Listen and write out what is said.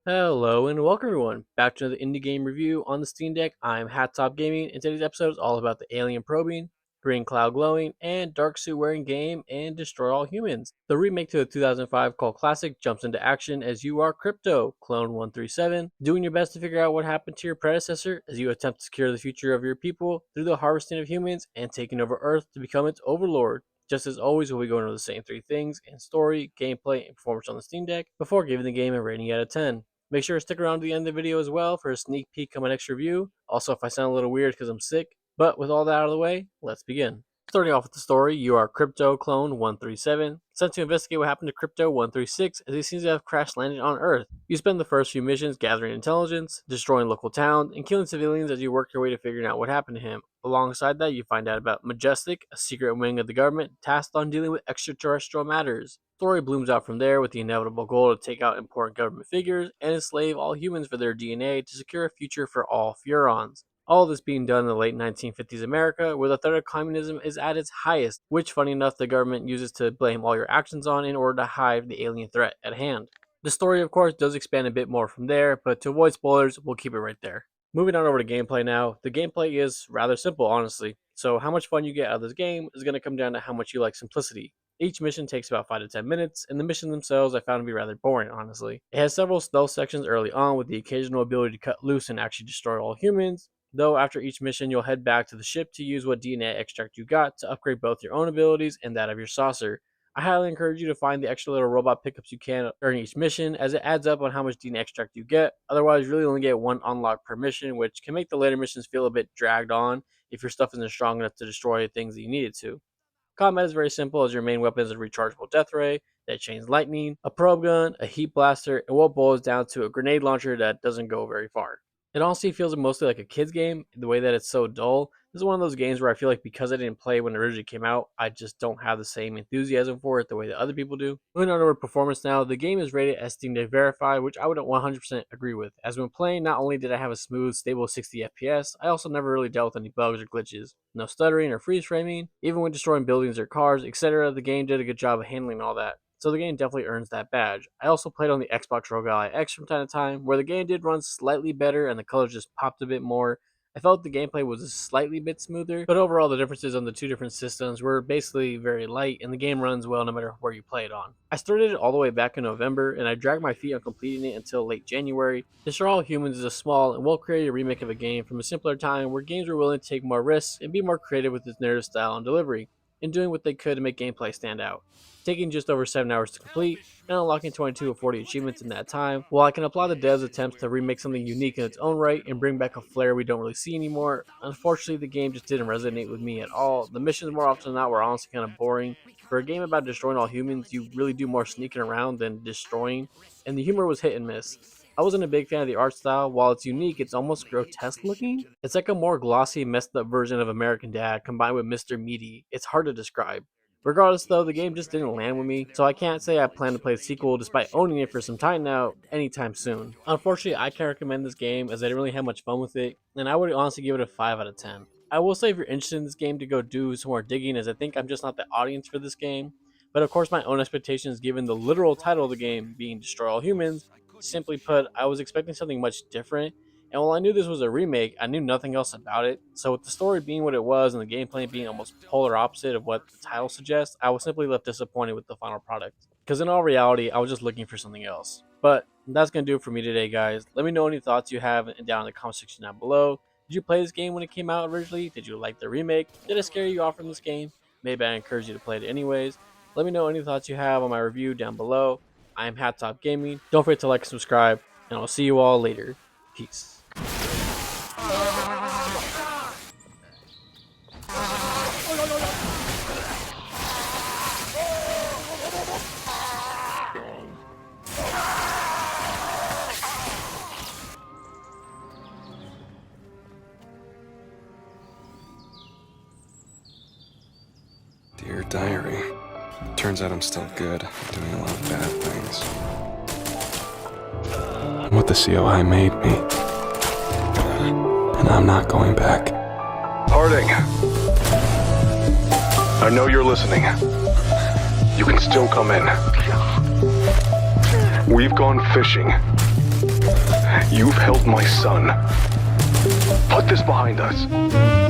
Hello and welcome everyone back to another indie game review on the Steam Deck. I'm Hat Top Gaming, and today's episode is all about the alien probing, green cloud glowing, and dark suit wearing game and destroy all humans. The remake to the 2005 cult classic jumps into action as you are Crypto, Clone 137, doing your best to figure out what happened to your predecessor as you attempt to secure the future of your people through the harvesting of humans and taking over Earth to become its overlord. Just as always, we'll be going over the same three things in story, gameplay, and performance on the Steam Deck before giving the game a rating out of 10. Make sure to stick around to the end of the video as well for a sneak peek of my next review. Also, if I sound a little weird because I'm sick. But with all that out of the way, let's begin. Starting off with the story, you are Crypto Clone 137, sent to investigate what happened to Crypto 136 as he seems to have crash landed on Earth. You spend the first few missions gathering intelligence, destroying local towns, and killing civilians as you work your way to figuring out what happened to him. Alongside that, you find out about Majestic, a secret wing of the government tasked on dealing with extraterrestrial matters. Story blooms out from there with the inevitable goal to take out important government figures and enslave all humans for their DNA to secure a future for all Furons. All of this being done in the late 1950s America, where the threat of communism is at its highest, which, funny enough, the government uses to blame all your actions on in order to hide the alien threat at hand. The story, of course, does expand a bit more from there, but to avoid spoilers, we'll keep it right there. Moving on over to gameplay now. The gameplay is rather simple, honestly. So how much fun you get out of this game is going to come down to how much you like simplicity. Each mission takes about 5 to 10 minutes, and the missions themselves I found to be rather boring, honestly. It has several stealth sections early on with the occasional ability to cut loose and actually destroy all humans, though after each mission you'll head back to the ship to use what DNA extract you got to upgrade both your own abilities and that of your saucer. I highly encourage you to find the extra little robot pickups you can during each mission, as it adds up on how much DNA extract you get. Otherwise, you really only get one unlock per mission, which can make the later missions feel a bit dragged on if your stuff isn't strong enough to destroy things that you need it to. Combat is very simple, as your main weapon is a rechargeable death ray that chains lightning, a probe gun, a heat blaster, and what boils down to a grenade launcher that doesn't go very far. It honestly feels mostly like a kid's game, the way that it's so dull. This is one of those games where I feel like because I didn't play when it originally came out, I just don't have the same enthusiasm for it the way that other people do. Moving on over to performance now, the game is rated as Steam Deck Verified, which I would 100% agree with, as when playing, not only did I have a smooth, stable 60 FPS, I also never really dealt with any bugs or glitches. No stuttering or freeze framing, even when destroying buildings or cars, etc. The game did a good job of handling all that. So the game definitely earns that badge. I also played on the Xbox Rogue Ally X from time to time, where the game did run slightly better and the colors just popped a bit more. I felt the gameplay was a slightly bit smoother, but overall the differences on the two different systems were basically very light, and the game runs well no matter where you play it on. I started it all the way back in November, and I dragged my feet on completing it until late January. Destroy All Humans is a small and well-created remake of a game from a simpler time where games were willing to take more risks and be more creative with its narrative style and delivery, and doing what they could to make gameplay stand out. Taking just over 7 hours to complete, and unlocking 22 of 40 achievements in that time, while I can applaud the devs' attempts to remake something unique in its own right and bring back a flair we don't really see anymore, unfortunately the game just didn't resonate with me at all. The missions more often than not were honestly kind of boring. For a game about destroying all humans, you really do more sneaking around than destroying, and the humor was hit and miss. I wasn't a big fan of the art style. While it's unique, it's almost grotesque looking. It's like a more glossy, messed up version of American Dad combined with Mr. Meaty. It's hard to describe. Regardless though, the game just didn't land with me, so I can't say I plan to play the sequel despite owning it for some time now anytime soon. Unfortunately, I can't recommend this game as I didn't really have much fun with it, and I would honestly give it a 5 out of 10. I will say if you're interested in this game to go do some more digging, as I think I'm just not the audience for this game. But of course my own expectations given the literal title of the game being Destroy All Humans. Simply put, I was expecting something much different, and while I knew this was a remake, I knew nothing else about it. So with the story being what it was and the gameplay being almost polar opposite of what the title suggests, I was simply left disappointed with the final product. Because in all reality, I was just looking for something else. But that's going to do it for me today, guys. Let me know any thoughts you have down in the comment section down below. Did you play this game when it came out originally? Did you like the remake? Did it scare you off from this game? Maybe I encourage you to play it anyways. Let me know any thoughts you have on my review down below. I am Hat Top Gaming. Don't forget to like and subscribe, and I'll see you all later. Peace. Dear Diary. Turns out I'm still good, doing a lot of bad things. I'm what the COI made me. And I'm not going back. Harding. I know you're listening. You can still come in. We've gone fishing. You've held my son. Put this behind us.